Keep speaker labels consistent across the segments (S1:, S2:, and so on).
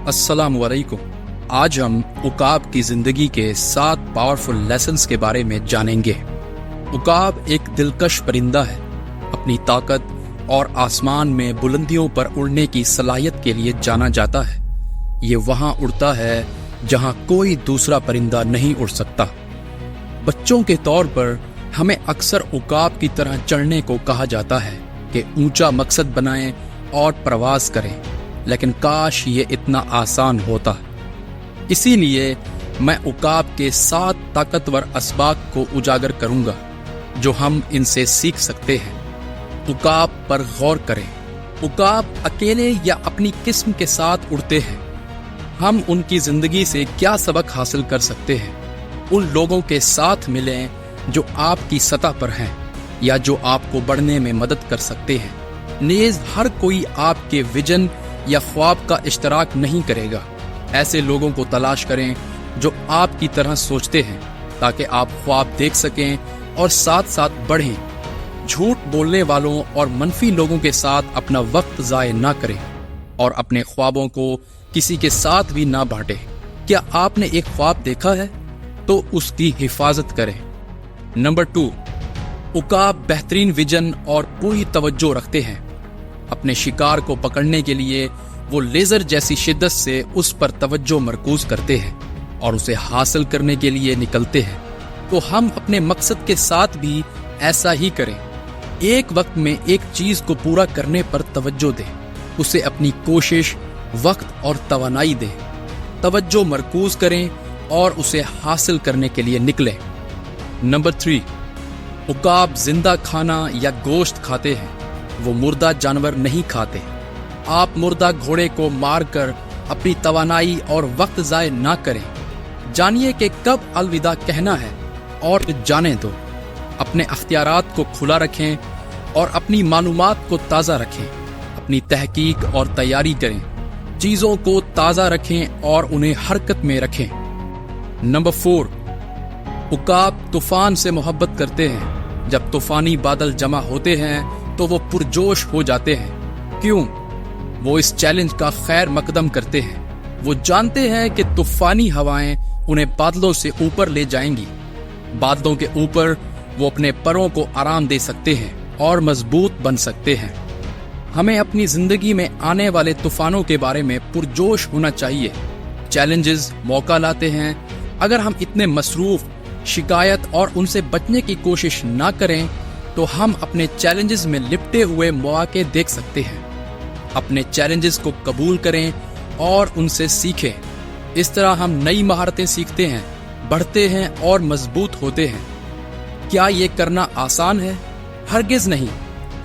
S1: अस्सलाम वालेकुम। आज हम उकाब की जिंदगी के 7 पावरफुल लेसन्स के बारे में जानेंगे। उकाब एक दिलकश परिंदा है। अपनी ताकत और आसमान में बुलंदियों पर उड़ने की सलाहियत के लिए जाना जाता है। ये वहां उड़ता है जहां कोई दूसरा परिंदा नहीं उड़ सकता। बच्चों के तौर पर हमें अक्सर उकाब की तरह चढ़ने को कहा जाता है कि ऊंचा मकसद बनाएं और प्रवास करें, लेकिन काश ये इतना आसान होता। इसीलिए मैं उकाब के 7 ताकतवर असबाब को उजागर करूंगा जो हम इनसे सीख सकते हैं। उकाब पर गौर करें। उकाब अकेले या अपनी किस्म के साथ उड़ते हैं। हम उनकी जिंदगी से क्या सबक हासिल कर सकते हैं? उन लोगों के साथ मिलें जो आपकी सतह पर हैं या जो आपको बढ़ने में मदद कर सकते हैं। नेज़ हर कोई आपके विजन या ख्वाब का इश्तराक नहीं करेगा। ऐसे लोगों को तलाश करें जो आपकी तरह सोचते हैं ताकि आप ख्वाब देख सकें और साथ साथ बढ़ें। झूठ बोलने वालों और मनफी लोगों के साथ अपना वक्त ज़ाय ना करें और अपने ख्वाबों को किसी के साथ भी ना बांटें। क्या आपने एक ख्वाब देखा है तो उसकी हिफाजत करें। नंबर 2, उकाब बेहतरीन विजन और पूरी तवज्जो रखते हैं। अपने शिकार को पकड़ने के लिए वो लेजर जैसी शिद्दत से उस पर तवज्जो मरकूज करते हैं और उसे हासिल करने के लिए निकलते हैं। तो हम अपने मकसद के साथ भी ऐसा ही करें। एक वक्त में एक चीज को पूरा करने पर तवज्जो दें। उसे अपनी कोशिश, वक्त और तवानाई दें। तवज्जो मरकूज करें और उसे हासिल करने के लिए निकलें। नंबर 3, उकाब जिंदा खाना या गोश्त खाते हैं। वो मुर्दा जानवर नहीं खाते। आप मुर्दा घोड़े को मारकर अपनी तवानाई और वक्त ज़ाय ना करें। जानिए कि कब अलविदा कहना है और जाने दो। अपने अख्तियारात को खुला रखें और अपनी मालूमात को ताज़ा रखें। अपनी तहकीक और तैयारी करें। चीज़ों को ताज़ा रखें और उन्हें हरकत में रखें। नंबर 4, उकाब तूफान से मोहब्बत करते हैं। जब तूफानी बादल जमा होते हैं तो वो पुरजोश हो जाते हैं। क्यों? वो इस चैलेंज का खैर मकदम करते हैं। वो जानते हैं कि तूफानी हवाएं उन्हें बादलों से ऊपर ले जाएंगी। बादलों के ऊपर वो अपने परों को आराम दे सकते हैं और मजबूत बन सकते हैं। हमें अपनी जिंदगी में आने वाले तूफानों के बारे में पुरजोश होना चाहिए। चैलेंजेस मौका लाते हैं। अगर हम इतने मसरूफ, शिकायत और उनसे बचने की कोशिश ना करें तो हम अपने चैलेंजेस में लिपटे हुए मौके देख सकते हैं। अपने चैलेंजेस को कबूल करें और उनसे सीखें। इस तरह हम नई महारतें सीखते हैं, बढ़ते हैं और मजबूत होते हैं। क्या ये करना आसान है? हरगिज नहीं,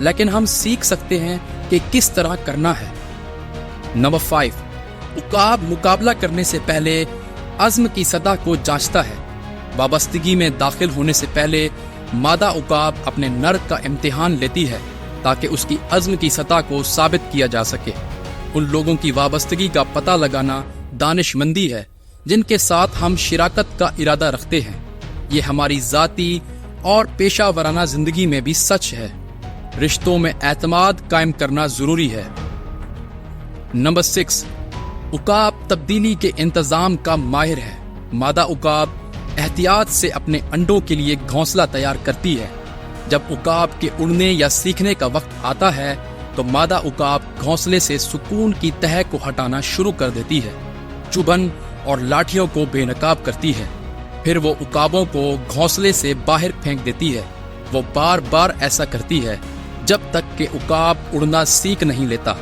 S1: लेकिन हम सीख सकते हैं कि किस तरह करना है। नंबर 5, उकाब मुकाबला करने से पहले अज़्म की सतह को जांचता है। वाबस्तगी में दाखिल होने से पहले मादा उकाब अपने नर का इम्तिहान लेती है ताकि उसकी अज़्म की सतह को साबित किया जा सके। उन लोगों की वाबस्तगी का पता लगाना दानिशमंदी है जिनके साथ हम शिराकत का इरादा रखते हैं। ये हमारी ज़ाती और पेशा वराना जिंदगी में भी सच है। रिश्तों में एतमाद कायम करना जरूरी है। नंबर 6, उकाब तब्दीली के इंतजाम का माहिर है। मादा उकाब एहतियात से अपने अंडों के लिए घोंसला तैयार करती है। जब उकाब के उड़ने या सीखने का वक्त आता है तो मादा उकाब घोंसले से सुकून की तह को हटाना शुरू कर देती है। चुभन और लाठियों को बेनकाब करती है। फिर वो उकाबों को घोंसले से बाहर फेंक देती है। वो बार बार ऐसा करती है जब तक कि उकाब उड़ना सीख नहीं लेता।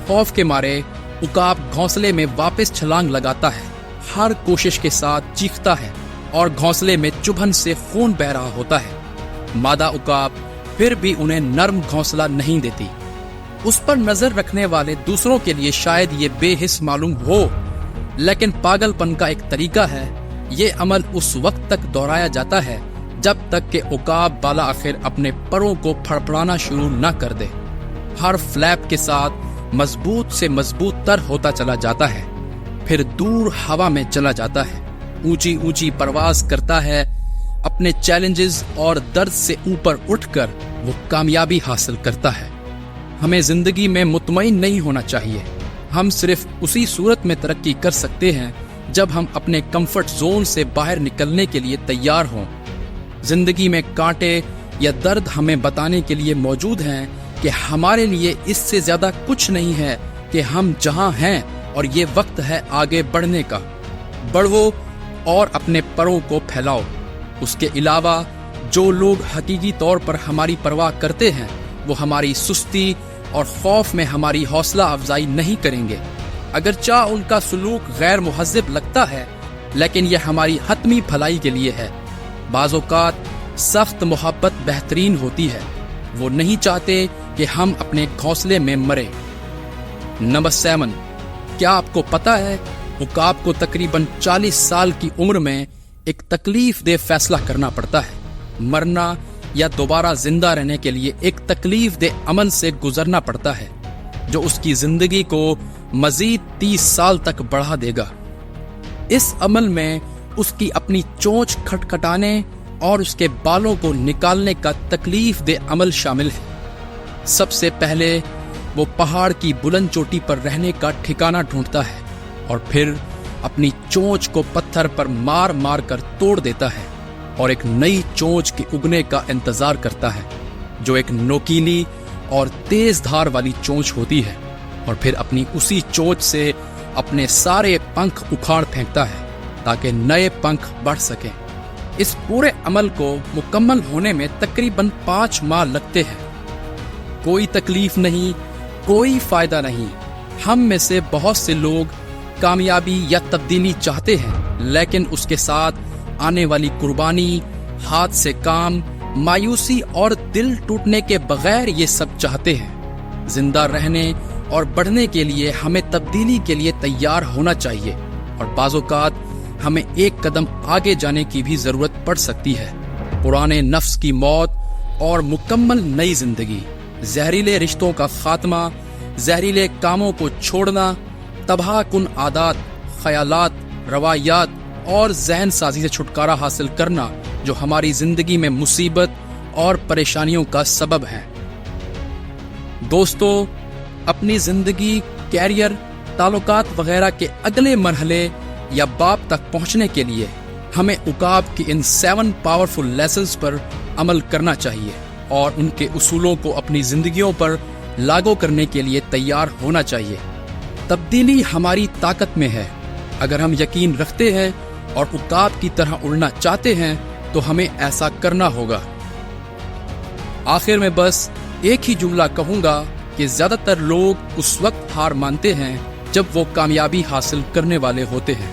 S1: खौफ के मारे उकाब घोंसले में वापस छलांग लगाता है। हर कोशिश के साथ चीखता है और घोंसले में चुभन से खून बह रहा होता है। मादा उकाब फिर भी उन्हें नर्म घोंसला नहीं देती। उस पर नजर रखने वाले दूसरों के लिए शायद ये बेहिस मालूम हो, लेकिन पागलपन का एक तरीका है। ये अमल उस वक्त तक दोहराया जाता है जब तक कि उकाब बाला आखिर अपने परों को फड़फड़ाना शुरू न कर दे। हर फ्लैप के साथ मजबूत से मजबूत तर होता चला जाता है, फिर दूर हवा में चला जाता है। ऊंची ऊंची परवाज करता है। अपने चैलेंजेस और दर्द से ऊपर उठकर वो कामयाबी हासिल करता है। हमें जिंदगी में मुतमईन नहीं होना चाहिए। ہم صرف اسی صورت میں ترقی کر سکتے ہیں جب ہم اپنے کمفرٹ زون سے باہر نکلنے کے لیے تیار ہوں۔ زندگی میں کانٹے یا درد ہمیں بتانے کے لیے موجود ہیں کہ ہمارے لیے اس سے زیادہ کچھ نہیں ہے کہ ہم جہاں ہیں اور یہ وقت ہے آگے بڑھنے کا۔ بڑھو اور اپنے پروں کو پھیلاؤ۔ اس کے علاوہ جو لوگ حقیقی طور پر ہماری پرواہ کرتے ہیں وہ ہماری سستی اور خوف میں ہماری حوصلہ افزائی نہیں کریں گے۔ اگرچہ ان کا سلوک غیر مہذب لگتا ہے لیکن یہ ہماری حتمی بھلائی کے لیے ہے۔ بعض اوقات سخت محبت بہترین ہوتی ہے۔ وہ نہیں چاہتے کہ ہم اپنے گھونسلے میں مریں۔ نمبر 7، کیا آپ کو پتا ہے عقاب کو تقریباً 40 سال کی عمر میں ایک تکلیف دہ فیصلہ کرنا پڑتا ہے۔ مرنا یا دوبارہ زندہ رہنے کے لیے ایک تکلیف دہ عمل سے گزرنا پڑتا ہے جو اس کی زندگی کو مزید 30 سال تک بڑھا دے گا۔ اس عمل میں اس کی اپنی چونچ کھٹکھٹانے اور اس کے بالوں کو نکالنے کا تکلیف دہ عمل شامل ہے۔ سب سے پہلے وہ پہاڑ کی بلند چوٹی پر رہنے کا ٹھکانہ ڈھونڈتا ہے اور پھر اپنی چونچ کو پتھر پر مار مار کر توڑ دیتا ہے اور ایک نئی چونچ کے اگنے کا انتظار کرتا ہے جو ایک نوکیلی اور تیز دھار والی چونچ ہوتی ہے، اور پھر اپنی اسی چونچ سے اپنے سارے پنکھ اکھاڑ پھینکتا ہے تاکہ نئے پنکھ بڑھ سکیں۔ اس پورے عمل کو مکمل ہونے میں تقریباً 5 ماہ لگتے ہیں۔ کوئی تکلیف نہیں، کوئی فائدہ نہیں۔ ہم میں سے بہت سے لوگ کامیابی یا تبدیلی چاہتے ہیں لیکن اس کے ساتھ آنے والی قربانی، ہاتھ سے کام، مایوسی اور دل ٹوٹنے کے بغیر یہ سب چاہتے ہیں۔ زندہ رہنے اور بڑھنے کے لیے ہمیں تبدیلی کے لیے تیار ہونا چاہیے، اور بعض اوقات ہمیں ایک قدم آگے جانے کی بھی ضرورت پڑ سکتی ہے۔ پرانے نفس کی موت اور مکمل نئی زندگی، زہریلے رشتوں کا خاتمہ، زہریلے کاموں کو چھوڑنا، تباہ کن عادات، خیالات، روایات اور ذہن سازی سے چھٹکارا حاصل کرنا جو ہماری زندگی میں مصیبت اور پریشانیوں کا سبب ہے۔ دوستو، اپنی زندگی، کیریئر، تعلقات وغیرہ کے اگلے مرحلے یا باب تک پہنچنے کے لیے ہمیں عقاب کی ان 7 پاورفل لیسنز پر عمل کرنا چاہیے اور ان کے اصولوں کو اپنی زندگیوں پر لاگو کرنے کے لیے تیار ہونا چاہیے۔ تبدیلی ہماری طاقت میں ہے۔ اگر ہم یقین رکھتے ہیں اور عقاب کی طرح اڑنا چاہتے ہیں تو ہمیں ایسا کرنا ہوگا۔ آخر میں بس ایک ہی جملہ کہوں گا کہ زیادہ تر لوگ اس وقت ہار مانتے ہیں جب وہ کامیابی حاصل کرنے والے ہوتے ہیں۔